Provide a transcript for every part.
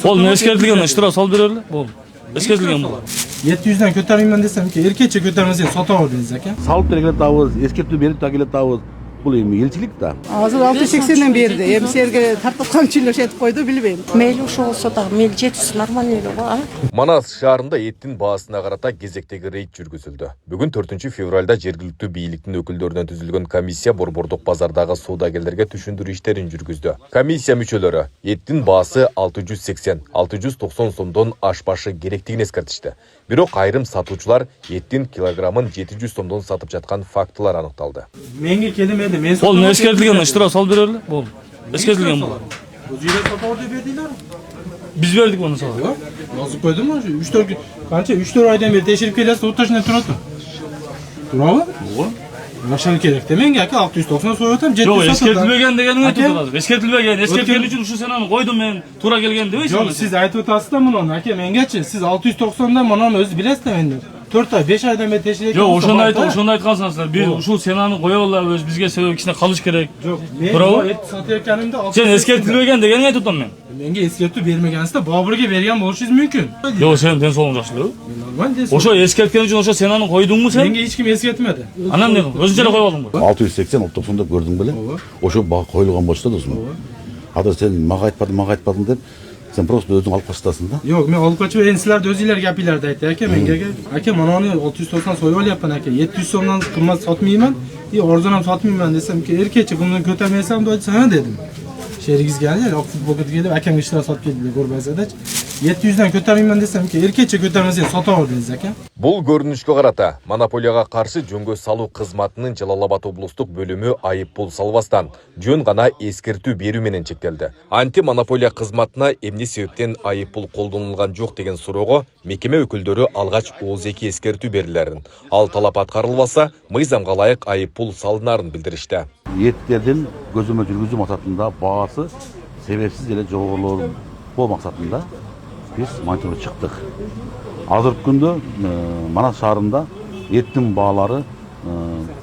Oğlum eskertilgen iştira sal bereli. Oğlum. Eskertilgen bu. 700'den kötürmeymen desem ki erkekçe kötürmesen sata verdiniz ekan. Salıp bereket davuz, eskirtip berip takile davuz. Бұл эми елчилик да. Азыр 680-ден берди. Эми силерге тартып камчылыш этип койду, билбейм. Мейлі ошо болсо да, мейлі жетүүсү нормально эле го. Манас шаарында эттин баасына карата кезектеги рейд жүргүзүлдү. Бүгүн 4 февралда жергиликтүү бийликтин өкүлдөрүнөн түзүлгөн комиссия борбордук базардагы соодагерлерге түшүндүрүү иштерин жүргүздү. Комиссия мүчөлөрү эттин баасы 680-690 сомдон ашпашы керектигин эскертишти. Бирок айрым сатуучулар эттин килограммын 700 сомдон сатып жаткан фактылар аныкталды. Менге келмеди. Мен Oğlum eskertilgen iştira sal bereli. Oğlum. Eskertilgen bu. Özüyle sata verdi verdiler. Biz verdik onu sana. Yok. Yazıp koydum mu? 3-4 gün. Kança 3-4 aydan beri teşrif gelirse o taşına turatu. Turava? Oğlum. Aşağı gerek demeyin ki 690 soyutam 700 Yok satıldı. eskertilbegen degenin aytып атасыз. Eskertilbegen üçün uşu sen onu koydum men tura gelgen debeysiz. Yok siz aytып атасыз da bunu aka mengeçi siz 690'dan bunu öz bilesiz de mendir. 4 ay 5 aydan beri teşrif Yok oşonda aytkansыңар. Bir uşul senani koyablar öz bizge sebep kişine kalış gerek. Yok men Bravo. et satayotganimda Sen eskertilbegen degenin aytып атам men. Menga eskertib bermaganingizda Boburga bergan bo'lishingiz mumkin. Yok sen den solun жақсылы. Normal desin. Oşo eskertken üçün oşo senani koydun sen? Menga hech kim eskertmedi. Anam ne? Özünce koyup aldın mı? 680 ұлттық сонда көрдің беле? Ошо бага коюлган болчу да досум. Азыр сен мага айтпадың деп, сен просто өзүң алып качтасың да. Yo'q, men olib qochib endi sizlar o'zingizlar gapinglarda aytdi aka menga. Aka mana uni 690 so'yib olyapman aka. 700 so'mdan qimmat sotmayman. Arzon ham sotmayman desamki, erkakcha buni ko'tarmaysam deb ha dedim. Sherigizga yani futbolga kelib akamga ishtirok sotib keldilar Go'rbazada. 700'den ko'tarmayman desamki, erkakcha ko'tarmasan sota verdiniz aka. Бул көрүнүшкө карата монополияга каршы жөнгө салуу кызматынын Жалал Абад облустук бөлүмү айып пул салбастан жөн гана эскертүү берүү менен чектелди. Антимонополия кызматына эмне себептен айып пул колдонулган жок деген суроого мекеме өкүлдөрү алгач ооздеги эскертүү берилерин, ал талап аткарылбаса мыйзамга ылайык айып пул салынарын билдиришти. Еттерден көзөмөл жүргүзүү максатында баасы себепсиз эле жогорулоо максатында биз мониторинг чыктык. Азыркы күндө Манас шаарында еттин баалары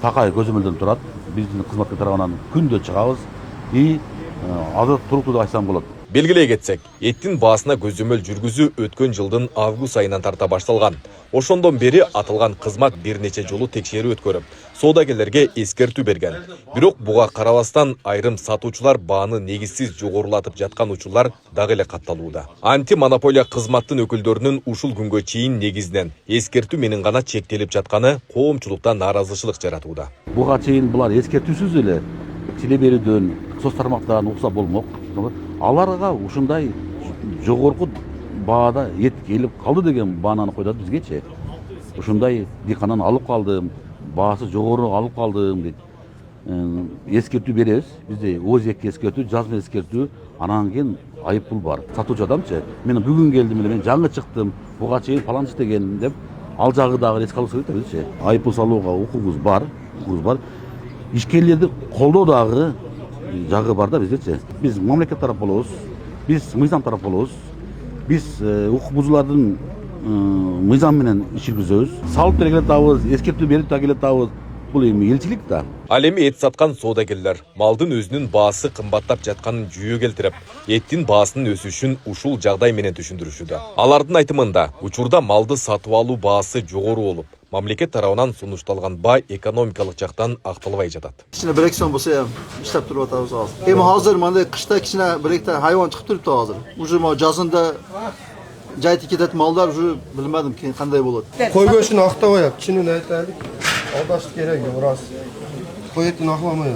такай көзөмөлдөн турат. Биздин кызматка тарабынан күндө чыгабыз. Азыр туруктуу айтсам болот. Белгилей кетсек, эттин баасына көзөмөл жүргүзүү өткөн жылдын август айынан тарта башталган. Ошондон бери атылган кызмат бир нече жолу текшерүү өткөрүп, соодагерлерге эскертүү берген. Бирок буга карабастан айрым сатуучулар бааны негизсиз жогорулатып жаткан учурлар дагы эле катталууда. Антимонополия кызматтын өкүлдөрүнүн ушул күнгө чейин негизинен эскертүү менен гана чектелип жатканы коомчулукта нааразычылык жаратууда. Буга чейин булар эскертүүсүз эле тиле берүүдөн, соц тармактардан укса болмок. Аларга ушундай жогорку баада эт келип калды деген баананы койдот бизгечи. Ушундай дикандан алып калдым, баасы жогору алып калдым дейт. Эскертүү беребиз. Бизде ОЗЕК эскертүү, жазма эскертүү, анан кийин айып пул бар. Сатуучу адамчы, мен бүгүн келдим эле, мен жаңы чыктым, буга чейин паланчы деген деп, ал жагы дагы эске алып керек бизчи. Айып пул салууга укугубуз бар. Ишкерлерди колдоо дагы жагы бар да биздечи. Биз мамлекет тарап болобуз, биз мыйзам тарап болобуз. Биз укук бузуулардын мыйзам менен иш жүргүзөбүз. Салып келе атабыз, эскертүү берип келе атабыз. Бул эми элчилик да. Ал эми эт саткан соодагерлер малдын өзүнүн баасы кымбаттап жатканын жүйө келтирип, эттин баасынын өсүшүн ушул жагдай менен түшүндүрүшүүдө. Алардын айтымында, учурда малды сатып алуу баасы жогору болуп, мамлекет тарабынан сунушталган баа экономикалык жактан акталбай жатат. Кичине бир эксон болсо ham иштеп туруп атабыз азыр. Эми азыр мындай кышта кичине бир экте хайван чыгып турупту азыр. Уже могу жазында жайты кетет малдар уже билмедим кандай болот. Кой көчүн актабай, чынын айтайлык. Алдаш керек рас. Кой этин акламай.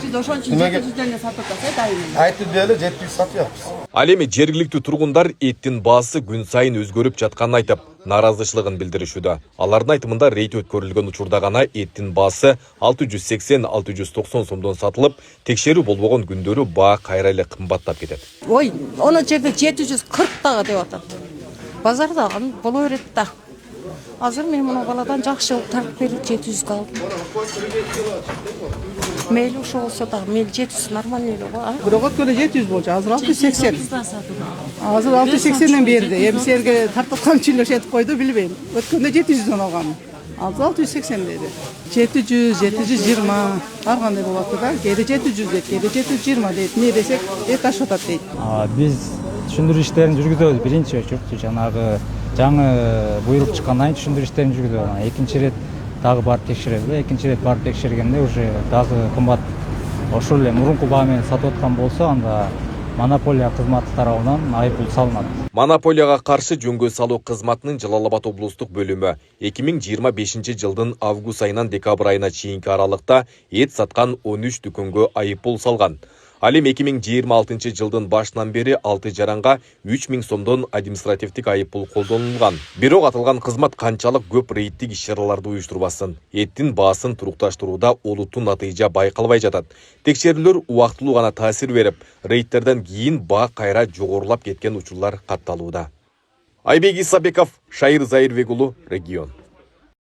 Сиз ошон үчүн 700-ден сатып атасыз дайым. Айтып деле 700 сатыппыз. Ал эми жергиликтүү тургундар эттин баасы күн сайын өзгөрүп жатканын айтып, нааразычылыгын билдиришүүдө. Алардын айтымында рейд өткөрүлгөн учурда гана эттин баасы 680-690 сомдон сатылып, текшерүү болбогон күндөрү баа кайра эле кымбаттап кетет. Ой, оны жерде 740 дагы деп атат. Базарда боло берет да. Азыр мен мына баладан жакшы тартып берип 700 калдым. Мейлі ошо болсо да, мейлі жетүүсү нормально эле го. Бирок өткөндө 700 болчу, азыр 680. Азыр 680-ден берди. Эми силерге тартып камчылыш этип койду, билбейм. Өткөндө 700-дөн алгам. Азыр 680 деди. 700, 720 ар кандай болот да. Кээде 700 дейт, кээде 720 дейт. Не десек, эт ашып атат дейт. Биз түшүндүрүү иштерин жүргүзөбүз. Биринчи очередь жанагы жаңы буйрук чыккандан кийин түшүндүрүү иштерин жүргүзөбүз. Экинчи ирет дагы барып текшеребиз. Экинчи ирет барып текшергенде уже дагы кымбат ошол эле мурунку баа менен сатып аткан болсо, анда монополия кызматы тарабынан айыппул салынат. Монополияга каршы жөнгө салуу кызматынын Жалал Абад облустук бөлүмү 2025 жылдын август айынан декабрь айына чейинки аралыкта эт саткан 13 дүкөнгө айыппул салган. Ал эми 2026 жылдын башынан бери 6 жаранга 3000 сомдон административдик айыппул колдонулган. Бирок аталган кызмат канчалык көп рейдтик иш-чараларды уюштурбасын, эттин баасын турукташтырууда олуттуу натыйжа байкалбай жатат. Текшерүүлөр убактылуу гана таасир берип, рейдтерден кийин баа кайра жогорулап кеткен учурлар катталууда. Айбек Исабеков, Шайыр Зайырбек уулу, Регион.